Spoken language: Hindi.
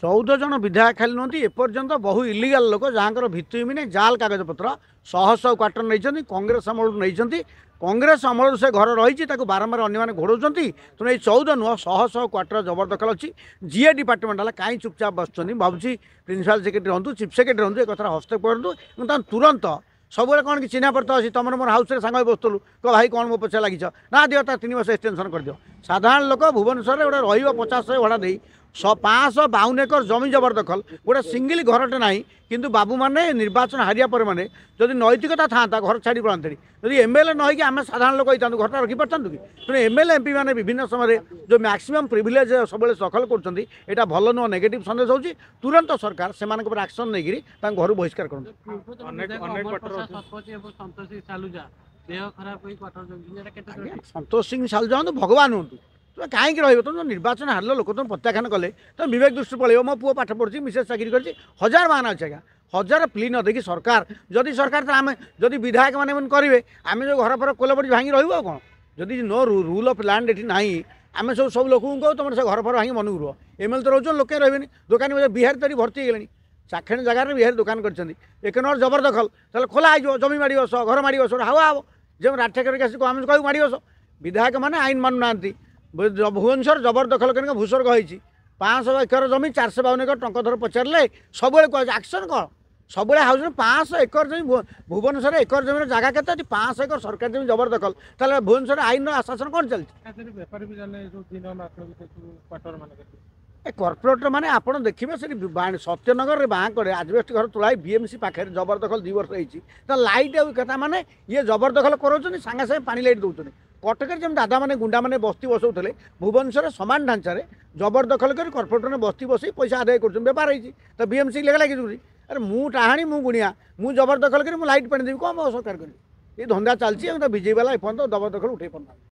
14 जन विधायक खाली नुहति एपर्यंत बहु इलिगाल लोक जहाँ भित्तिभूमि नहीं जाल कागजपत्र शह शह क्वार्टर नहीं कांग्रेस अमल नहीं कांग्रेस अमल से घर रही बारंबार अन्य घोड़ाऊँ तेणु ये 14 नुह शह शह क्वार्टर जबरदखल अच्छी जीए डिपार्टमेंट है कहीं चुपचाप बस भावी प्रिंसिपाल सेक्रेटरी हूँ चीफ सेक्रेटरी हूँ एक हस्तक्षेप करूँ तुरंत सब कौन कि चिन्ह पड़ता अच्छी तुम मोर हाउस में सांग बसलु कह भाई कौन मो पछे लगिछ ना दियो 3 वर्ष एक्सटेंशन कर दियो। साधारण लोक भुवनेश्वर गोटे रचाश भड़ा दे 552 एकर जमी जबरदखल गोटे सिंगल घरटे ना किंतु बाबू मैंने निर्वाचन हारिया पर माने जदि नैतिकता था घर छाड़ी पड़ाते जदि एमएलए न कि आम साधारण लोक होता घर रखी पारता कि तेणु एमएलए एमपी मैंने विभिन्न समय जो मैक्सिमम प्रिविलेज सब दखल कर भल नुह नेगेटिव सन्देश होची तुरंत सरकार से एक्शन नहीं घर बहिष्कार कर संतोष सिंह सालुजा भगवान हूँ तुम कहीं रही तुम निर्वाचन हारल लोक तुम प्रत्याख्यान कले तुम विवेक दृष्टि पड़े मो पुओ पाठ पढ़ी मिसेज चाकरी कर 1000 मान अच्छे आज्ञा 1000 प्ली न देखी सरकार जदि सरकार तो आम जदि विधायक मैंने करेंगे आम जो घर पर कोल पड़ी भांगी रहा कौन जदि नो रूल ऑफ लैंड ये ना आम सब लोक कहो तुम से घर पर भांगी मनू रुह एमएलए तो रोज लोके रही दुकानी बिहार तरी भर्ती गले चाखेण जगार बिहार दुकान कर एक नंबर जबरदखल ताल खोला हो जमी माड़ बस घर माड़ बस हावा हम जो राठे करके आस आम कहू माड़ बस विधायक मैंने आईन मानुना भुवनेश्वर जबरदखल कर भूस्वर्ग होती 500 एकर जमी 452 एकर टंकधर पचारे सब एक्शन कौन सब हाउस में 500 एकर जमी भुवनेश्वर एकर जमीन जगह के 500 एकर सरकारी जमी जबरदखल ताल भुवनेश्वर आईन आशासन कौन चलती कॉर्पोरेटर मैंने आप देखिए से सत्यनगर बाँकड़े आजबेस्ट घर तुला बीएमसी पाखे जबरदखल 2 वर्ष होती लाइट कथा माने ये जबरदखल कर सागे सागे पानी लाइट दौरान कटक जमी दादा मैंने गुंडा मैंने बस्ती बसाऊे भुवनेश्वर सामान ढांचार जबरदखल कर कॉर्पोरेटर ने बस्ती बसई पैसा आदाय कर बेपार होती तो बीएमसी लगे लगे अरे मु टाणी मु गुणिया मु जबरदखल कर लाइट पानी देवी कौन सरकार करी ये धंदा चलती बीजेपी वाला एपर्तंत जबरदखल उठे पाना।